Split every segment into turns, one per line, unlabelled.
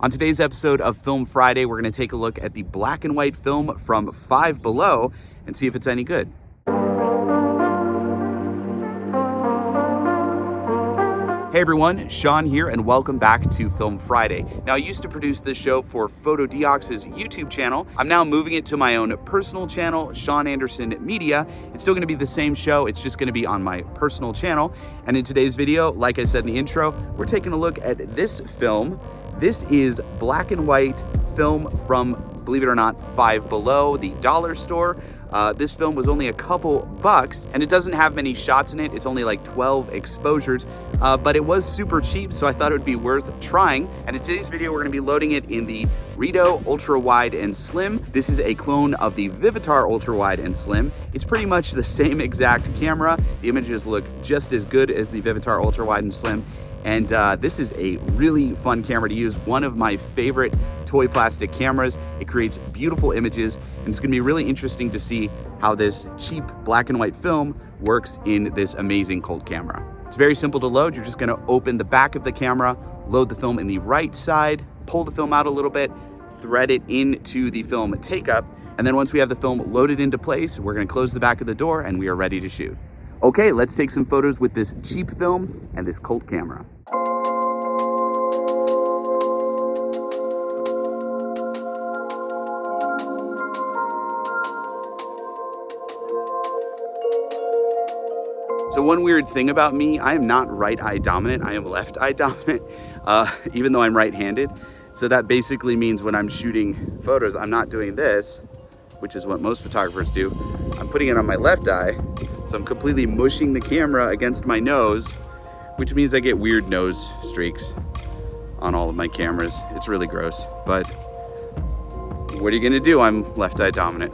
On today's episode of Film Friday, we're going to take a look at the black and white film from Five Below and see if it's any good. Hey everyone, Sean here and welcome back to Film Friday. Now I used to produce this show for Photodiox's YouTube channel. I'm now moving it to my own personal channel, Sean Anderson Media. It's still gonna be the same show, it's just gonna be on my personal channel. And in today's video, like I said in the intro, we're taking a look at this film. This is black and white film from, believe it or not, Five Below, the dollar store. This film was only a couple bucks and it doesn't have many shots in it. It's only like 12 exposures, but it was super cheap, so I thought it would be worth trying. And in today's video, we're gonna be loading it in the RETO Ultra Wide and Slim. This is a clone of the Vivitar Ultra Wide and Slim. It's pretty much the same exact camera. The images look just as good as the Vivitar Ultra Wide and Slim. And this is a really fun camera to use. One of my favorite toy plastic cameras. It creates beautiful images, and it's gonna be really interesting to see how this cheap black and white film works in this amazing Colt camera. It's very simple to load. You're just gonna open the back of the camera, load the film in the right side, pull the film out a little bit, thread it into the film take-up, and then once we have the film loaded into place, we're gonna close the back of the door and we are ready to shoot. Okay, let's take some photos with this cheap film and this Colt camera. So one weird thing about me, I am not right eye dominant, I am left eye dominant, even though I'm right-handed. So that basically means when I'm shooting photos, I'm not doing this, which is what most photographers do. I'm putting it on my left eye, so I'm completely mushing the camera against my nose, which means I get weird nose streaks on all of my cameras. It's really gross, but what are you gonna do? I'm left eye dominant.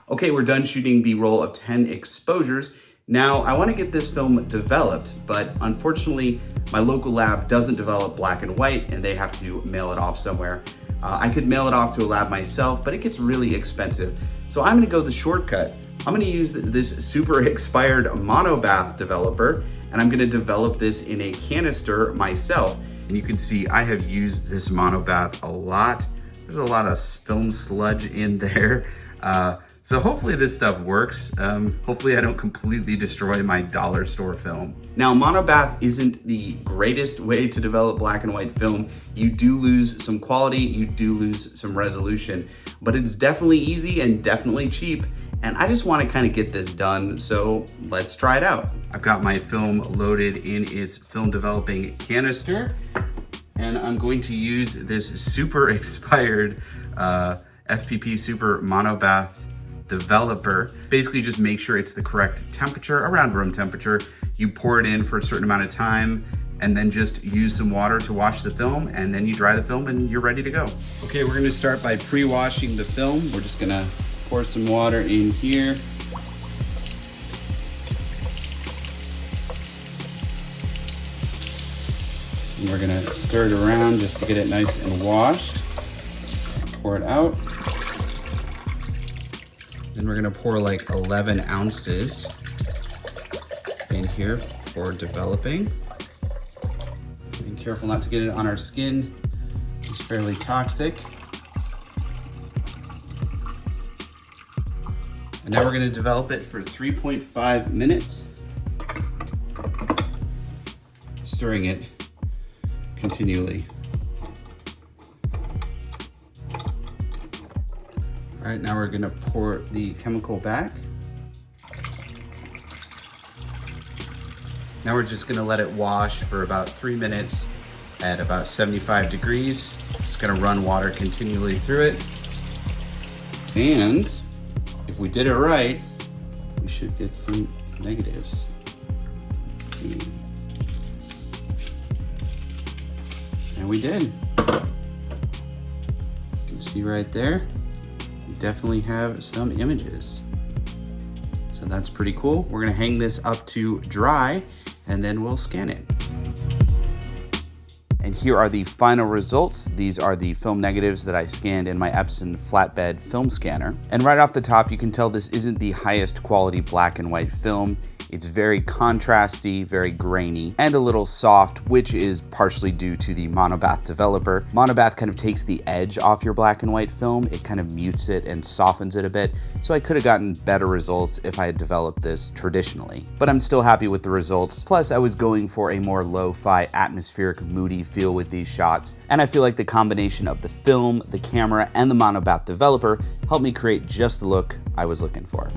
Okay, we're done shooting the roll of 10 exposures. Now, I wanna get this film developed, but unfortunately, my local lab doesn't develop black and white and they have to mail it off somewhere. I could mail it off to a lab myself, but it gets really expensive. So I'm gonna go the shortcut. I'm gonna use this super expired monobath developer, and I'm gonna develop this in a canister myself. And you can see I have used this monobath a lot. There's a lot of film sludge in there. So hopefully this stuff works. Hopefully I don't completely destroy my dollar store film. Now, monobath isn't the greatest way to develop black and white film. You do lose some quality, you do lose some resolution, but it's definitely easy and definitely cheap. And I just wanna kinda get this done, so let's try it out. I've got my film loaded in its film developing canister, and I'm going to use this super expired FPP Super Monobath developer. Basically just make sure it's the correct temperature, around room temperature. You pour it in for a certain amount of time and then just use some water to wash the film, and then you dry the film and you're ready to go. Okay, we're gonna start by pre-washing the film. We're just gonna pour some water in here. And we're gonna stir it around just to get it nice and washed. Pour it out. Then we're gonna pour like 11 ounces in here for developing. Being careful not to get it on our skin. It's fairly toxic. And now we're gonna develop it for 3.5 minutes. Stirring it continually. All right, now we're gonna pour the chemical back. Now we're just gonna let it wash for about 3 minutes at about 75 degrees. Just gonna run water continually through it. And if we did it right, we should get some negatives. Let's see. And we did. You can see right there. Definitely have some images. So that's pretty cool. We're gonna hang this up to dry and then we'll scan it. And here are the final results. These are the film negatives that I scanned in my Epson flatbed film scanner. And right off the top, you can tell this isn't the highest quality black and white film. It's very contrasty, very grainy, and a little soft, which is partially due to the Monobath developer. Monobath kind of takes the edge off your black and white film. It kind of mutes it and softens it a bit, so I could have gotten better results if I had developed this traditionally. But I'm still happy with the results. Plus, I was going for a more lo-fi, atmospheric, moody feel with these shots, and I feel like the combination of the film, the camera, and the Monobath developer helped me create just the look I was looking for.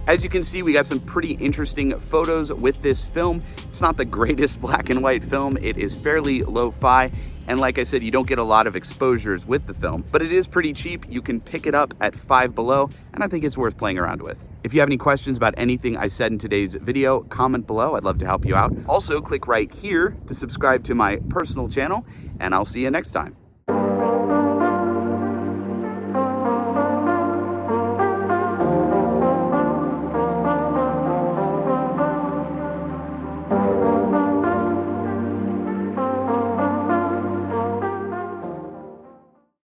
As you can see, we got some pretty interesting photos with this film. It's not the greatest black and white film. It is fairly lo-fi. And like I said, you don't get a lot of exposures with the film, but it is pretty cheap. You can pick it up at Five Below, and I think it's worth playing around with. If you have any questions about anything I said in today's video, comment below. I'd love to help you out. Also, click right here to subscribe to my personal channel, and I'll see you next time.